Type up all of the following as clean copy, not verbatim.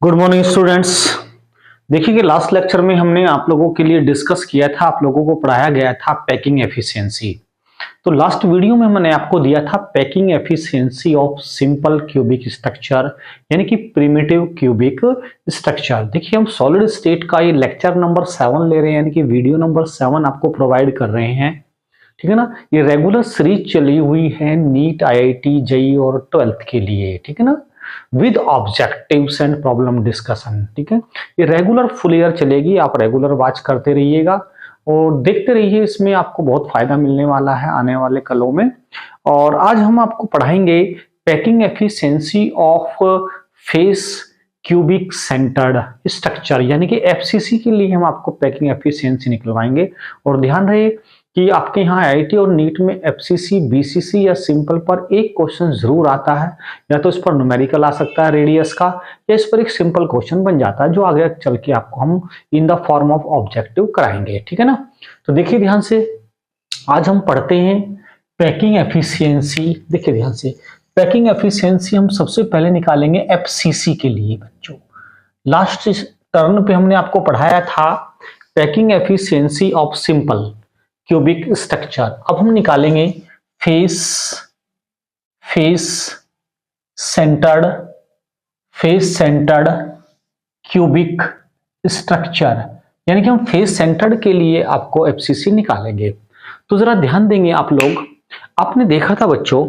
Good morning students. देखिए कि last lecture में हमने आप लोगों के लिए डिस्कस किया था, आप लोगों को पढ़ाया गया था पैकिंग एफिशिएंसी। तो लास्ट वीडियो में मैंने आपको दिया था packing efficiency of simple cubic structure, यानी कि प्रिमिटिव क्यूबिक स्ट्रक्चर। देखिए हम सॉलिड स्टेट का ये लेक्चर नंबर 7 ले रहे हैं, यानी कि वीडियो नंबर 7 आपको प्रोवाइड कर रहे हैं, ठीक है ना। ये रेगुलर सीरीज चली हुई है नीट, आईआईटी, जेईई और 12th के लिए, ठीक है ना, with objectives and problem discussion, ठीक है। ये रेगुलर फुल ईयर चलेगी, आप रेगुलर वॉच करते रहिएगा और देखते रहिए, इसमें आपको बहुत फायदा मिलने वाला है आने वाले कलों में। और आज हम आपको पढ़ाएंगे packing efficiency of face cubic centred structure, यानी कि एफसीसी के लिए हम आपको पैकिंग एफिशिएंसी निकलवाएंगे। और ध्यान रहे कि आपके यहाँ आईआईटी और नीट में एफसीसी, बीसीसी या सिंपल पर एक क्वेश्चन जरूर आता है, या तो इस पर न्यूमेरिकल आ सकता है रेडियस का, या इस पर एक सिंपल क्वेश्चन बन जाता है जो आगे चल के आपको हम in the form of objective कराएंगे, ठीक है ना। तो देखिए ध्यान से, आज हम पढ़ते हैं पैकिंग एफिशिएंसी। देखिए ध्यान से, पैकिंग एफिशिएंसी हम सबसे पहले निकालेंगे एफसीसी के लिए। बच्चों लास्ट टर्न पे हमने आपको पढ़ाया था packing efficiency of simple cubic structure. अब हम निकालेंगे फेस सेंटर्ड क्यूबिक स्ट्रक्चर, यानी कि हम फेस सेंटर्ड के लिए आपको एफसीसी निकालेंगे। तो जरा ध्यान देंगे आप लोग, आपने देखा था बच्चों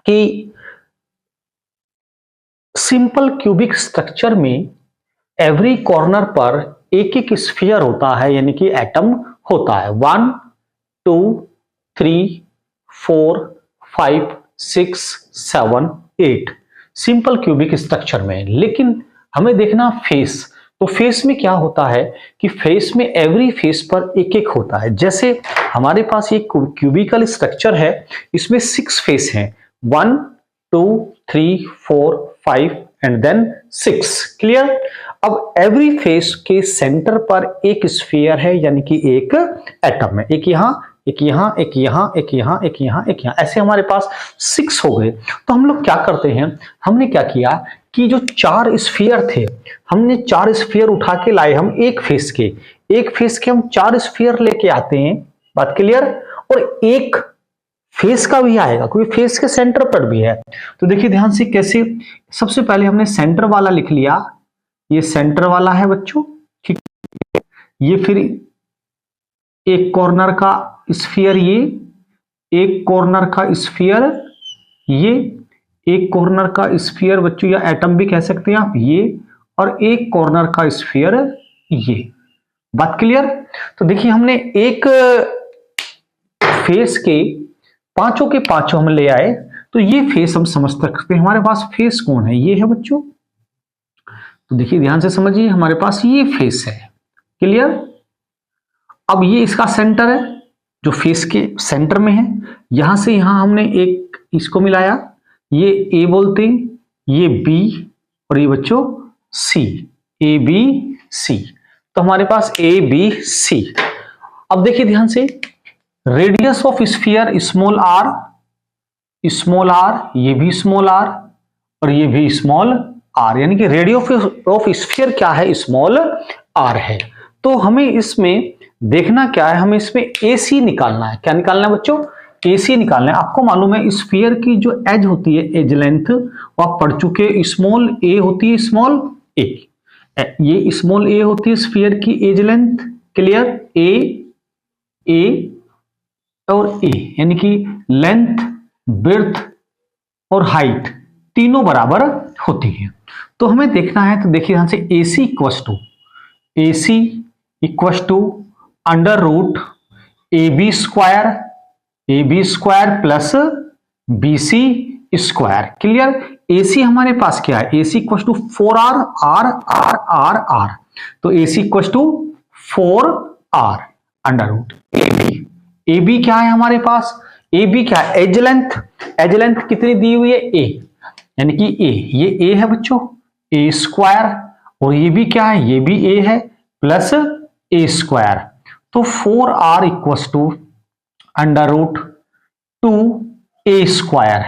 कि सिंपल क्यूबिक स्ट्रक्चर में एवरी कॉर्नर पर एक एक स्फीयर होता है, यानी कि एटम होता है। 1 2 3 4 5 6 7 8 सिंपल क्यूबिक स्ट्रक्चर में। लेकिन हमें देखना फेस, तो फेस में क्या होता है कि फेस में एवरी फेस पर एक एक होता है। जैसे हमारे पास ये क्यूबिकल स्ट्रक्चर है, इसमें 6 फेस हैं, 1 2 3 4 5 एंड देन 6। क्लियर। अब एवरी फेस के सेंटर पर एक स्फीयर है, यानी कि एक एटम है, एक यहां एक यहां एक यहां एक यहां एक यहां एक यहां, ऐसे हमारे पास 6 हो गए। तो हम लोग क्या करते हैं, हमने क्या किया कि जो 4 स्फीयर थे, हमने 4 स्फीयर उठा के लाए, हम एक फेस के हम 4 स्फीयर लेके आते हैं। बात क्लियर। और एक फेस का भी आएगा, क्योंकि फेस के सेंटर पर भी है। तो देखिए ध्यान से कैसे, सबसे पहले हमने सेंटर वाला लिख लिया, ये सेंटर वाला है बच्चों, ठीक। ये फिर एक कॉर्नर का स्फीयर, ये एक कॉर्नर का स्फीयर, ये एक कॉर्नर का स्फीयर बच्चों, या एटम भी कह सकते हैं आप, ये, और एक कॉर्नर का स्फीयर ये। बात क्लियर। तो देखिए हमने एक फेस के पांचों के पांचों हम ले आए, तो ये फेस हम समझ सकते हैं हमारे पास फेस कौन है, ये है बच्चों। तो देखिए ध्यान से समझिए, हमारे पास ये फेस है। क्लियर। अब ये इसका सेंटर है, जो फेस के सेंटर में है, यहां से यहां हमने एक इसको मिलाया, ये ए बोलते हैं, ये बी, और ये बच्चों सी, ए बी सी। तो हमारे पास ए बी सी। अब देखिए ध्यान से, radius of sphere small R, ये भी स्मॉल आर, और ये भी स्मॉल आर, यानी कि रेडियस ऑफ स्फीयर क्या है, स्मॉल आर है। तो हमें इसमें देखना क्या है, हमें इसमें AC निकालना है। क्या निकालना है बच्चों, AC निकालना है। आपको मालूम है स्फीयर की जो एज होती है, एज लेंथ, वो आप पढ़ चुके, स्मॉल ए होती है, स्मॉल ए, ये स्मॉल ए होती है स्फीयर की एज लेंथ। क्लियर। ए और ए, यानी कि लेंथ, विड्थ और हाइट तीनों बराबर होती है। तो हमें देखना है, तो देखिए यहां से AC equals to under root AB square plus BC square. Clear. AC हमारे पास क्या है, AC equals to 4R R। तो AC equals to 4R under root AB क्या है हमारे पास, AB क्या है, एज लेंथ कितनी दी हुई है, A, यानी कि A, ये A है बच्चों, A स्क्वायर, और ये भी क्या है, ये भी A है, प्लस A स्क्वायर। तो 4R equals to under root 2A square.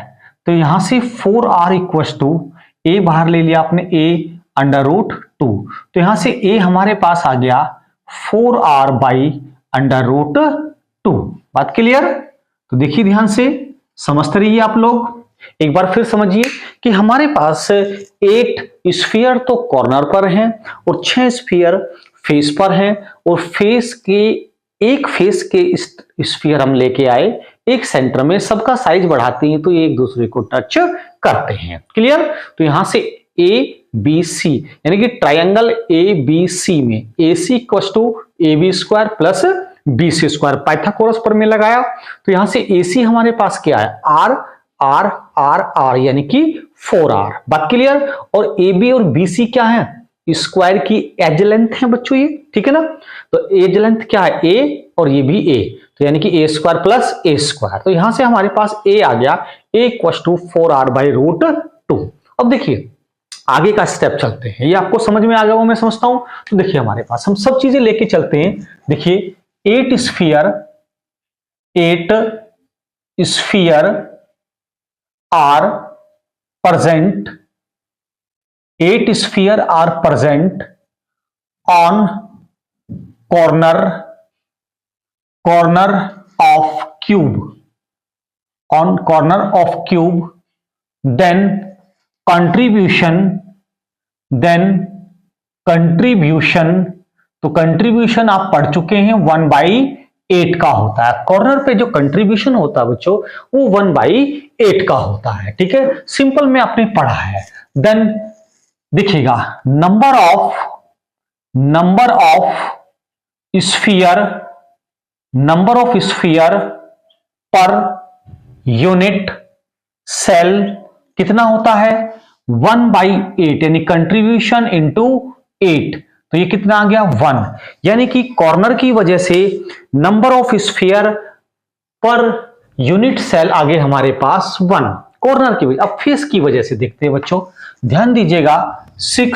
तो यहां से 4R इक्वस टू ए बाहर ले लिया आपने, ए √2। तो यहां से a हमारे पास आ गया 4r बाई √2। बात क्लियर? तो देखिए ध्यान से, समझते रहिए आप लोग। एक बार फिर समझिए कि हमारे पास 8 स्फीयर तो कॉर्नर पर हैं और 6 स्फीयर फेस पर हैं, और एक फेस के स्फीयर हम लेके आए एक सेंटर में, सबका साइज बढ़ाते हैं तो ये एक दूसरे को टच करते हैं। क्लियर? तो यहां से ए बी सी यानी कि ट्रायंगल ए बी सी में A C equal to A B square plus B C square Pythagoras पर में लगाया। तो यहां से ए सी हमारे पास क्या है? आर आर आर आर यानी कि 4r। बात क्लियर? और ए बी और बी सी क्या है? स्क्वायर की एज लेंथ है बच्चों ये, ठीक है ना? तो एज लेंथ क्या है? ए, और ये भी ए, तो यानी कि ए स्क्वायर प्लस ए स्क्वायर। तो यहां से हमारे पास ए आ गया, ए इक्वल टू 4r बाई √2। अब देखिए आगे का स्टेप चलते हैं, ये आपको समझ में आ गया वो मैं समझता हूं। तो देखिए हमारे पास हम सब चीजें लेके चलते हैं। देखिए 8 sphere are present 8 sphere are present on corner of cube, then contribution तो कंट्रीब्यूशन आप पढ़ चुके हैं 1/8 का होता है। कॉर्नर पे जो कंट्रीब्यूशन होता है बच्चों वो 1/8 का होता है, ठीक है? सिंपल में आपने पढ़ा है। देन दिखेगा नंबर ऑफ स्फीयर पर यूनिट सेल कितना होता है? 1/8 यानी कंट्रीब्यूशन इंटू 8, तो ये कितना आ गया? 1। यानी कि कॉर्नर की वजह से नंबर ऑफ स्फीयर पर यूनिट सेल आगे हमारे पास 1 कॉर्नर की वजह। अब फेस की वजह से देखते हैं बच्चों, ध्यान दीजिएगा। 6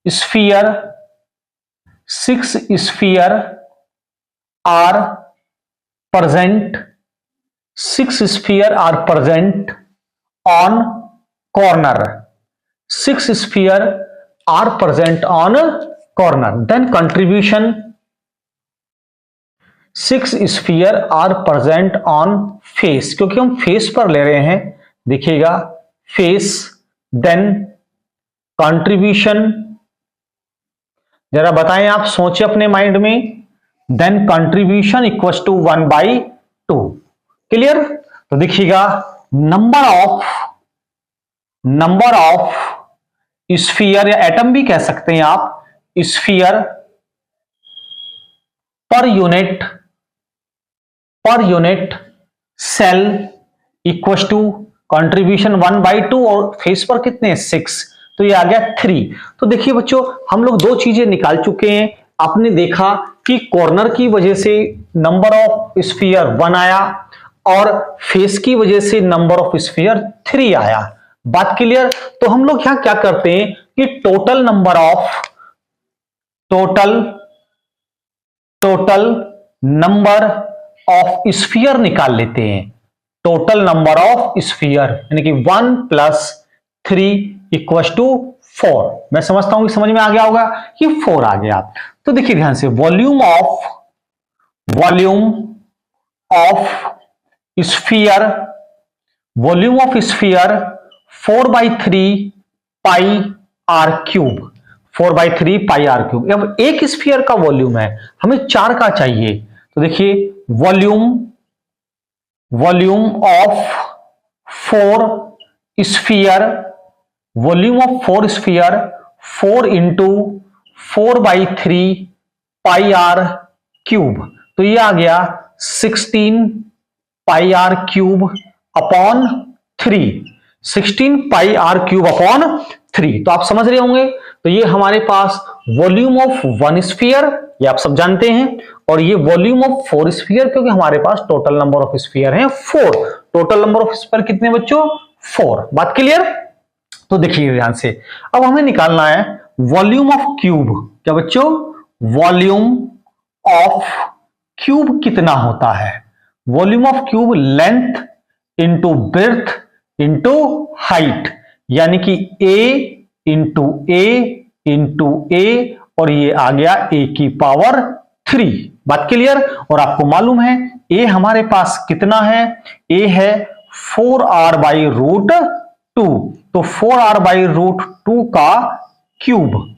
sphere are present on corner, 6 sphere are present on corner, then contribution 6 sphere are present on face, क्योंकि हम फेस पर ले रहे हैं, देखिएगा फेस, देन कंट्रीब्यूशन, जरा बताएं आप, सोचिए अपने माइंड में, then contribution equal to 1/2। Clear? तो देखिएगा नंबर ऑफ स्फीयर या एटम भी कह सकते हैं आप, स्फीयर पर unit cell equal to contribution 1/2 और फेस पर कितने? 6, तो ये आ गया 3। तो देखिए बच्चों हम लोग दो चीजें निकाल चुके हैं। आपने देखा कि कॉर्नर की वजह से नंबर ऑफ स्फीयर 1 आया और फेस की वजह से नंबर ऑफ स्फीयर 3 आया। बात क्लियर? तो हम लोग यहां क्या करते हैं कि टोटल नंबर ऑफ स्फीयर निकाल लेते हैं। टोटल नंबर ऑफ स्फीयर यानी कि 1 + 3 इक्वल टू 4। मैं समझता हूं कि समझ में आ गया होगा कि 4 आ गया। तो देखिए ध्यान से, volume of sphere 4/3 πr³, 4/3 πr³। अब एक स्फीयर का वॉल्यूम है, हमें 4 का चाहिए। तो देखिए volume of 4 sphere 4 into 4/3 πr³ तो ये आ गया 16 πr³ अपॉन 3, 16 πr³ अपॉन 3। तो आप समझ रहे होंगे। तो ये हमारे पास वॉल्यूम ऑफ 1 स्फीयर, ये आप सब जानते हैं, और ये वॉल्यूम ऑफ 4 स्फीयर, क्योंकि हमारे पास टोटल नंबर ऑफ स्फीयर हैं 4। टोटल नंबर ऑफ स्फीयर कितने बच्चों? 4। बात क्लियर? तो देखिए ध्यान से, अब हमें निकालना है वॉल्यूम ऑफ क्यूब। क्या बच्चों? वॉल्यूम ऑफ क्यूब कितना होता है? Volume of cube length into breadth into height, यानी कि A इंटू ए और ये आ गया ए की पावर 3। बात क्लियर। और आपको मालूम है ए हमारे पास कितना है, ए है 4r बाई रूट 2, तो 4r बाई रूट 2 का क्यूब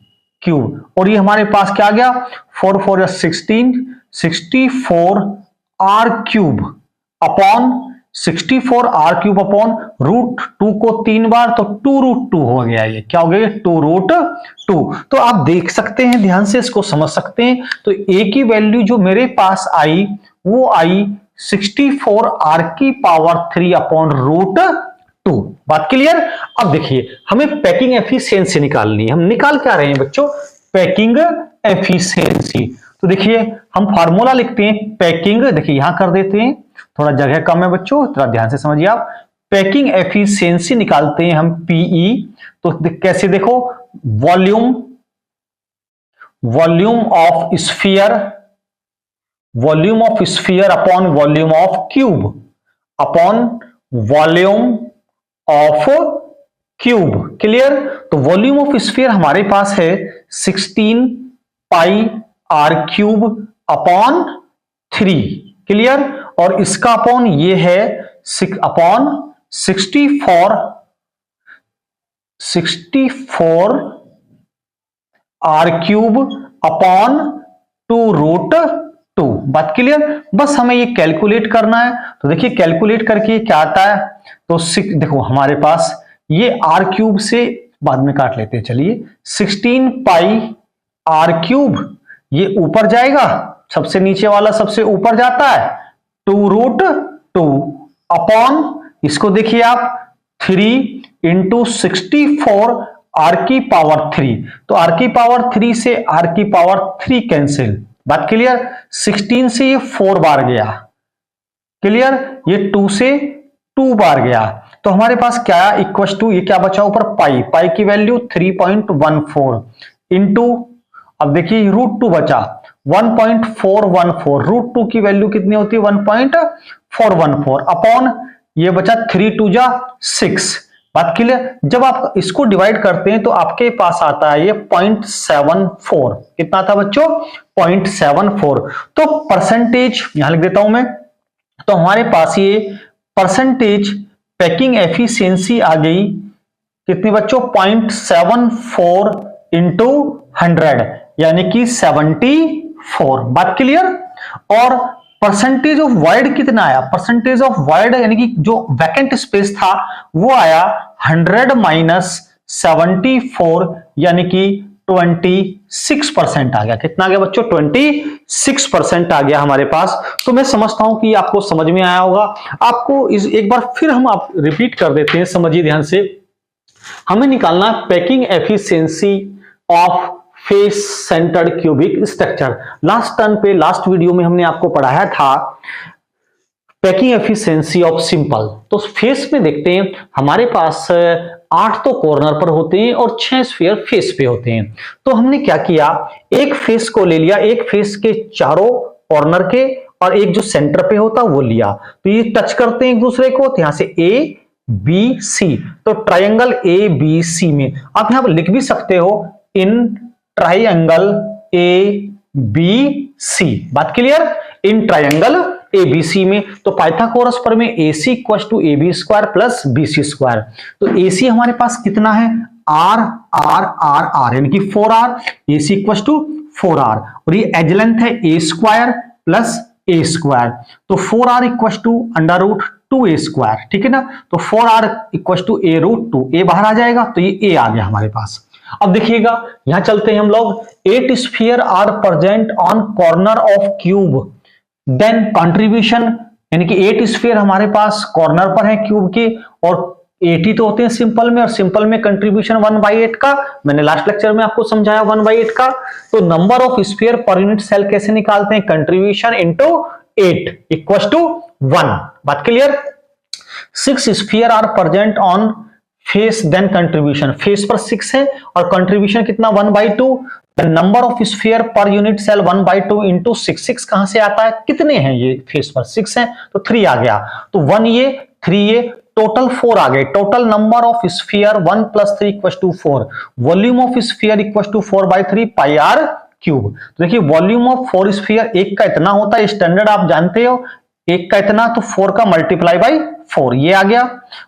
और ये हमारे पास क्या आ गया 4 4 16 64r cube upon 64r cube upon root 2 को 3 बार तो 2 रूट 2 हो गया। ये क्या हो गया 2 रूट 2। तो आप देख सकते हैं, ध्यान से इसको समझ सकते हैं। तो a की वैल्यू जो मेरे पास आई वो आई 64r की पावर 3 अपॉन रूट 2। बात क्लियर। अब देखिए हमें पैकिंग एफिशिएंसी निकालनी है। हम निकाल क्या रहे हैं बच्चों, पैकिंग एफिशिएंसी। तो देखिए हम फार्मूला लिखते हैं पैकिंग, देखिए यहां कर देते हैं, थोड़ा जगह कम है बच्चों, थोड़ा ध्यान से समझिए आप। पैकिंग एफिशिएंसी निकालते हैं हम पीई, तो कैसे देखो, volume of sphere upon volume of cube upon volume of cube. Clear. तो वॉल्यूम ऑफ स्फीयर हमारे पास है 16 pi R cube upon 3। Clear. और इसका अपॉन ये है upon 64 R cube upon 2 root 2। बात क्लियर। बस हमें ये कैलकुलेट करना है। तो देखिए कैलकुलेट करके क्या आता है, तो देखो हमारे पास ये आर क्यूब से बाद में काट लेते हैं। चलिए 16 पाई आर क्यूब, ये ऊपर जाएगा, सबसे नीचे वाला सबसे ऊपर जाता है 2 रूट 2 अपॉन, इसको देखिए आप 3 इंटू 64 आर की पावर 3। तो आर की पावर 3 से आर की पावर 3 कैंसिल। बात क्लियर। 16 से ये 4 बार गया। क्लियर। ये 2 से 2 बार गया। तो हमारे पास क्या इक्वल टू, ये क्या बचा ऊपर पाई की वैल्यू 3.14 इंटू, अब देखिए रूट 2 बचा 1.414, रूट 2 की वैल्यू कितनी होती है 1.414 अपॉन ये बचा 3 2 जा 6। बात क्लियर। जब आप इसको डिवाइड करते हैं तो आपके पास आता है ये 0.74। कितना था बच्चों 0.74। तो परसेंटेज यहां लिख देता हूं मैं, तो हमारे पास ये परसेंटेज पैकिंग एफिशिएंसी आ गई कितनी बच्चों 0.74 इंटू 100 यानी कि 74। बात क्लियर। और परसेंटेज ऑफ वॉइड कितना आया, परसेंटेज ऑफ वॉइड यानी कि जो वैकेंट स्पेस था वो आया 100 माइनस 74 यानी कि 26% आ गया। कितना आ गया बच्चों 26% आ गया हमारे पास। तो मैं समझता हूं कि आपको समझ में आया होगा। आपको एक बार फिर हम आप रिपीट कर देते हैं, समझिए ध्यान से। हमें निकालना packing efficiency of face centred cubic structure. Last turn पे लास्ट वीडियो में हमने आपको पढ़ाया था पैकिंग एफिशिएंसी ऑफ सिंपल। तो फेस में देखते हैं हमारे पास 8 तो कॉर्नर पर होते हैं और 6 स्फीयर फेस पे होते हैं। तो हमने क्या किया, एक फेस को ले लिया, एक फेस के चारों कॉर्नर के और एक जो सेंटर पे होता वो लिया। तो ये टच करते हैं एक दूसरे को, तो यहां से ए बी सी, तो ट्रायंगल ए बी सी में आप यहां पर लिख भी सकते हो इन ट्रायंगल ए बी सी। बात क्लियर। इन ट्रायंगल एबीसी में तो पाइथागोरस पर में AC equal to AB square plus BC square. तो AC हमारे पास कितना है R R R R यानी कि 4R, AC equal to 4R और ये एज लेंथ है A square plus A square. तो 4R equal to under root 2A square. ठीक है ना। तो 4R equal to A root 2, A बाहर आ जाएगा तो ये A आ गया हमारे पास। अब देखिएगा यहां चलते हैं हम लोग। 8 sphere are present on corner of cube, then contribution यानी कि 8 स्फीयर हमारे पास कॉर्नर पर है क्यूब के और 80 तो होते हैं सिंपल में, और सिंपल में कंट्रीब्यूशन 1/8 का मैंने लास्ट लेक्चर में आपको समझाया 1/8 का। तो नंबर ऑफ स्फीयर पर यूनिट सेल कैसे निकालते हैं, कंट्रीब्यूशन इंटू 8 इक्वल टू 1। बात क्लियर। 6 sphere are present on face, then contribution, face पर 6 है और कंट्रीब्यूशन कितना 1/2। नंबर ऑफ स्फीयर पर यूनिट सेल 1/2 इंटू 6। 6 कहां से आता है, कितने हैं ये फेस पर 6 हैं तो 3 आ गया। तो 1 ये 3 ये टोटल 4 आ गए। Total number of sphere 1 + 3 = 4, volume of sphere = 4/3 πr cube. तो देखिए वॉल्यूम ऑफ 4 स्फीयर, एक का इतना होता है, स्टैंडर्ड आप जानते हो, एक का इतना, तो 4 का मल्टीप्लाई बाई 4 ये आ गया।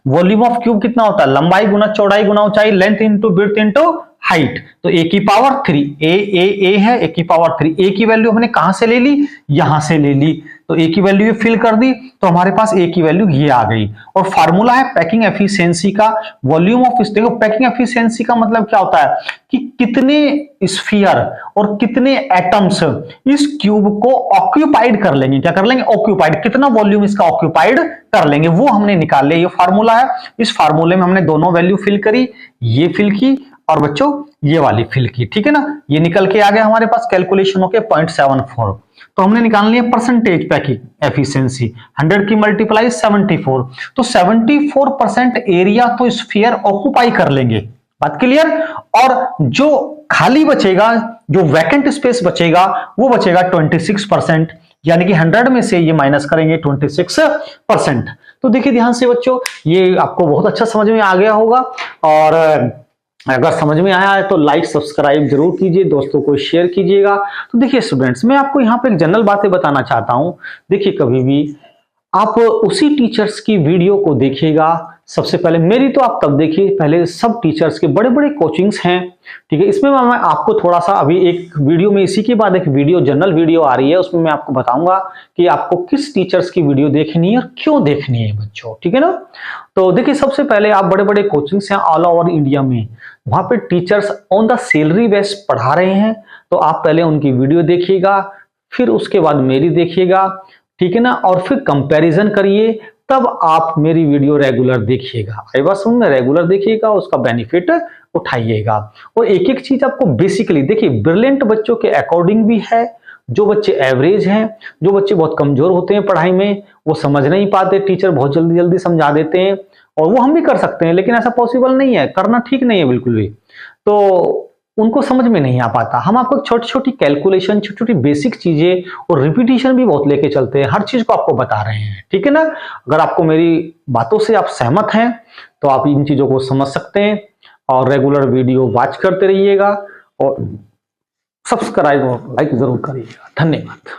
वॉल्यूम ऑफ क्यूब कितना होता है, लंबाई गुना चौड़ाई गुना ऊंचाई, length into width into height, तो a की पावर 3, ए है, a की पावर 3, a की वैल्यू हमने कहां से ले ली, यहां से ले ली, तो a की वैल्यू फिल कर दी, तो हमारे पास a की वैल्यू ये आ गई। और फार्मूला है पैकिंग एफिशिएंसी का, वॉल्यूम ऑफ, देखो पैकिंग एफिशिएंसी का मतलब क्या होता है कि कितने स्फीयर और कितने एटम्स इस क्यूब को ऑक्यूपाइड कर लेंगे, क्या कर लेंगे, ऑक्यूपाइड, कितना वॉल्यूम इसका ऑक्यूपाइड कर लेंगे, वो हमने निकाल लिया। ये फार्मूला है, इस फार्मूले में हमने दोनों वैल्यू फिल करी, ये फिल की और बच्चों ये वाली फिल की, ठीक है ना, ये निकल के आ गया हमारे पास कैलकुलेशन होके 0.74। तो हमने निकाल लिया परसेंटेज पैकिंग एफिशिएंसी, 100 की मल्टीप्लाई 74, तो 74% एरिया तो स्फीयर ऑक्युपाई कर लेंगे, बात क्लियर। और जो खाली बचेगा, जो वैकेंट स्पेस बचेगा, वो बचेगा 26%, यानी कि 100 में से ये माइनस करेंगे 26%। तो देखिए ध्यान से बच्चों, ये आपको बहुत अच्छा समझ में आ गया होगा, और अगर समझ में आया है तो लाइक सब्सक्राइब जरूर कीजिए, दोस्तों को शेयर कीजिएगा। तो देखिए स्टूडेंट्स, मैं आपको यहाँ पे एक जनरल बातें बताना चाहता हूँ। देखिए कभी भी आप उसी टीचर्स की वीडियो को देखिएगा, सबसे पहले मेरी तो आप तब देखिए, पहले सब टीचर्स के बड़े बड़े कोचिंग्स हैं, ठीक है। इसमें मैं आपको थोड़ा सा अभी एक वीडियो में, इसी के बाद एक वीडियो जनरल वीडियो आ रही है, उसमें मैं आपको बताऊंगा कि आपको किस टीचर्स की वीडियो देखनी है और क्यों देखनी है बच्चों, ठीक है ना। तो देखिए सबसे पहले आप बड़े बड़े कोचिंग्स हैं ऑल ओवर इंडिया में, वहां पे teachers on the salary base पढ़ा रहे हैं, तो आप पहले उनकी वीडियो देखिएगा, फिर उसके बाद मेरी देखिएगा, ठीक है ना, और फिर कंपैरिजन करिए, तब आप मेरी वीडियो रेगुलर देखिएगा। आई बात समझ में, रेगुलर देखिएगा, उसका बेनिफिट उठाइएगा। और एक एक चीज आपको बेसिकली देखिए, ब्रिलियंट बच्चों के अकॉर्डिंग भी है, जो बच्चे एवरेज हैं, जो बच्चे बहुत कमजोर होते हैं पढ़ाई में, वो समझ नहीं पाते, टीचर बहुत जल्दी जल्दी समझा देते हैं, और वो हम भी कर सकते हैं, लेकिन ऐसा पॉसिबल नहीं है, करना ठीक नहीं है बिल्कुल भी, तो उनको समझ में नहीं आ पाता। हम आपको छोटी छोटी कैलकुलेशन, छोटी छोटी बेसिक चीजें और रिपीटिशन भी बहुत लेके चलते हैं, हर चीज को आपको बता रहे हैं, ठीक है ना। अगर आपको मेरी बातों से आप सहमत हैं तो आप इन चीजों को समझ सकते हैं, और रेगुलर वीडियो वॉच करते रहिएगा, और सब्सक्राइब और लाइक जरूर करिएगा। धन्यवाद।